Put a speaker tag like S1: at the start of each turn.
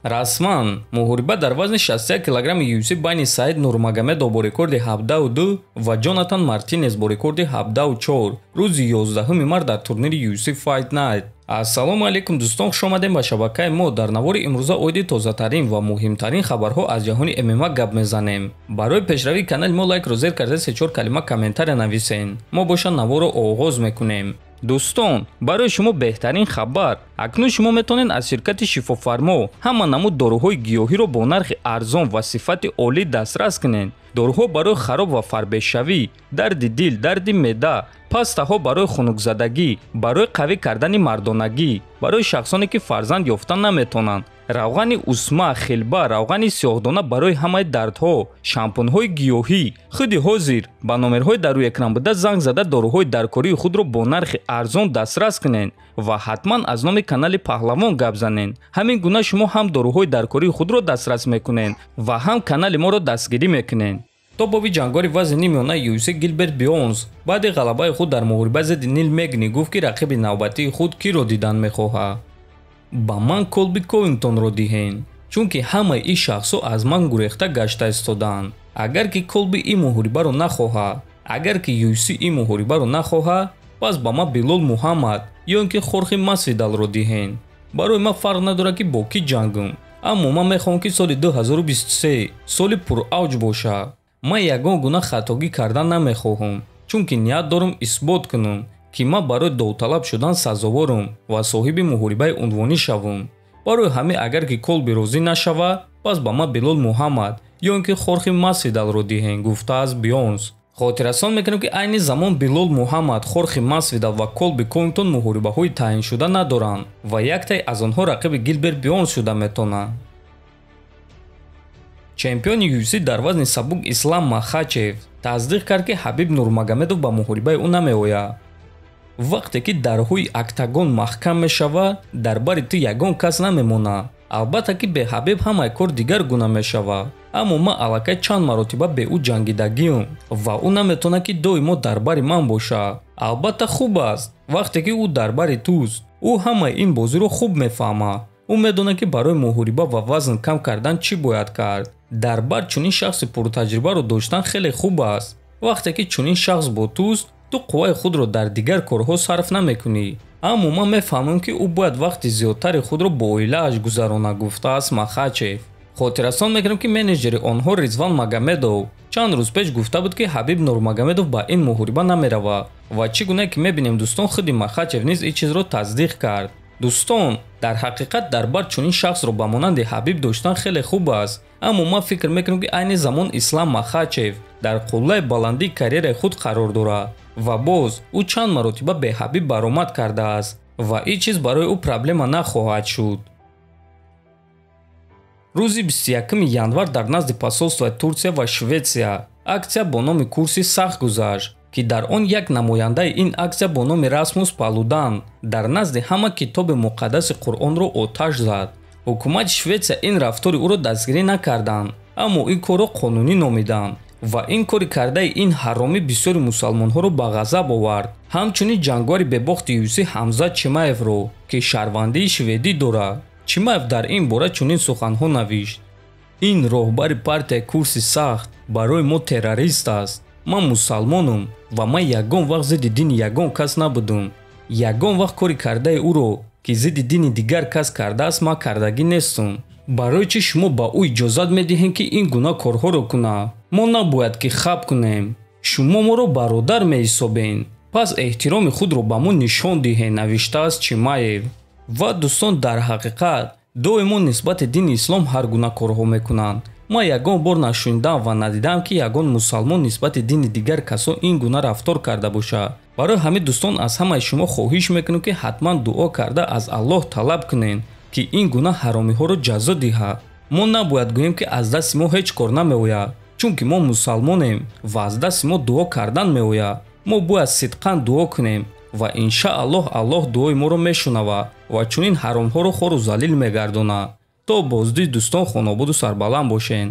S1: расман муҳориба дар вазни 61 кг UFC байни Саид Нурмагомедов бо рекорди 72 ва Ҷонатан Мартинес бо рекорди 74 рӯзи 11 март дар турнири UFC Fight Night. Ассалому алайкум дӯстон, хуш омадем ба шабакаи мо. Дар навори имрӯза оиди тозатарин ва муҳимтарин хабарҳо аз ҷаҳони ММА гап мезанем. Барои пешравии канали мо лайкро зер карда 3-4 калима комментария нависен. мо боша наворро оғоз мекунем. дӯстон, барои шумо беҳтарин хабар. акнун шумо метавонед аз ширкати шифофармо ҳама намуд доруҳои гиёҳиро бо нархи арзон ва сифати олӣ дастрас кунед. доруҳо барои хароб ва фарбешавӣ, дарди дил, дарди меъда, пастаҳо барои хунукзадагӣ, барои қавӣ кардани мардонагӣ, барои шахсоне ки фарзанд ёфта наметавонанд, равғани усма, хилба, равғани сиёҳдона барои ҳамаи дардҳо, шампунҳои гиёҳӣ. худи ҳозир ба номерҳои дар рӯи экран буда занг зада доруҳои даркории худро бо нархи арзон дастрас кунед ва ҳатман аз номи канали паҳлавон гап занед. ҳамин гуна шумо ҳам доруҳои даркории худро дастрас мекунед ва ҳам канали моро дастгирӣ мекунед. тобоби ҷангори вазни нимёнаи UFC Гилберт Бёрнс баъди ғалабаи худ дар муҳориба зидди Нил Мегни гуфт ки рақиби навбатии худ киро дидан мехоҳад. ба ман Колби Ковингтонро диҳен, чунки ҳамаи ин шахсҳо аз ман гурехта гашта истоданд. агар ки Колби ин муҳорибаро нахоҳад, агар ки UFC ин муҳорибаро нахоҳад, пас ба ман Билол Муҳаммад ё ин ки Хорхе Масвидалро диҳен. барои ман фарқ надорад ки бо кӣ ҷангам, аммо ман мехоҳам ки соли 2023 соли пуравҷ бошад. ман ягон гуна хатогӣ кардан намехоҳам, чунки ният дорам исбот кунам ки ман барои довталаб шудан сазоворам ва соҳиби муҳорибаи унвонӣ шавам. барои ҳамин агар ки Колби розӣ нашавад, пас ба ман Билол Муҳаммад ё ин ки Хорхе Масвидалро диҳен, гуфтааст Бёрнс. хотиррасон мекунем ки айни замон Билол Муҳаммад, Хорхе Масвидал ва Колби Ковингтон муҳорибаҳои таъиншуда надоранд ва яктай аз онҳо рақиби Гилберт Бёрнс шуда метавонад. чемпиони UFC дар вазни сабук Ислам Махачев таздиқ кард ки Ҳабиб Нурмагомедов ба муҳорибаи ӯ намеояд. вақте ки дарҳои октагон маҳкам мешавад, дар бари ту ягон кас намемонад. албатта ки бе Ҳабиб ҳамаи кор дигар гуна мешавад, аммо ман аллакай чанд маротиба бе ӯ ҷангидагиам ва ӯ наметавонад ки доимо дар бари ман бошад. албатта хуб аст вақте ки ӯ дар бари туст. ӯ ҳамаи ин бозиро хуб мефаҳмад. ӯ медонад ки барои муҳориба ва вазн кам кардан чӣ бояд кард. дар бар чунин шахси пуртаҷрибаро доштан хеле хуб аст. вақте ки чунин шахс бо туст, ту қувваи худро дар дигар корҳо сарф намекунӣ. аммо ман мефаҳмам ки ӯ бояд вақти зиёдтари худро бо оилааш гузаронад, гуфтааст Махачев. хотиррасон мекунем ки менеҷери онҳо Ризван Магомедов чанд рӯз пеш гуфта буд ки Ҳабиб Нурмагомедов ба ин муҳориба намеравад ва чӣ гуна ки мебинем дӯстон, худи Махачев низ ин чизро таздиқ кард. дӯстон, дар ҳақиқат дар бар чунин шахсро ба монанди Ҳабиб доштан хеле хуб аст, аммо ман фикр мекунам ки айни замон Ислам Махачев дар қуллаи баландии карьераи худ қарор дорад ва боз ӯ чанд маротиба бе Ҳабиб баромад кардааст ва ин чиз барои ӯ проблема нахоҳад шуд. рӯзи 21 январ дар назди посолствои Турсия ва Шветсия аксия бо номи курси сахт гузашт ки дар он як намояндаи ин аксия бо номи Расмус Палудан дар назди ҳама китоби муқаддаси Қуръонро оташ зад. ҳукумати Шветсия ин рафтори ӯро дастгирӣ накарданд, аммо ин корро қонунӣ номиданд ва ин кори кардаи ин ҳаромӣ бисёри мусалмонҳоро ба ғазаб овард. ҳамчунин ҷангори бебохти UFC Ҳамзат Чимаевро ки шаҳрвандии шведӣ дорад. Чимаев дар ин бора чунин суханҳо навишт: ин роҳбари партияи курси сахт барои мо террорист аст. ман мусалмонам ва ман ягон вақт зидди дини ягон кас набудам. ягон вақт кори кардаи ӯро ки зидди дини дигар кас кардааст ман кардагӣ нестам. барои чӣ шумо ба ӯ иҷозат медиҳед ки ин гуна корҳоро кунад? мо набояд ки хаб кунем. шумо моро бародар меҳисобед, пас эҳтироми худро ба мо нишон диҳед, навиштааст Чимаев. ва дӯстон, дар ҳақиқат доимо нисбати дини ислом ҳар гуна корҳо мекунанд. ман ягон бор нашунидам ва надидам ки ягон мусалмон нисбати дини дигар касо ин гуна рафтор карда бошад. барои ҳамин дӯстон, аз ҳамаи шумо хоҳиш мекунам ки ҳатман дуо карда аз Аллоҳ талаб кунед ки ин гуна ҳаромиҳоро ҷазо диҳад. мо набояд гӯем ки аз дасти мо ҳеҷ кор намеояд, чунки мо мусалмонем ва аз дасти мо дуо кардан меояд. мо бояд сидқан дуо кунем ва иншааллоҳ Аллоҳ дуои моро мешунавад ва чунин ҳаромҳоро хору залил мегардонад. то боздид дӯстон, хонободу сарбаланд бошед.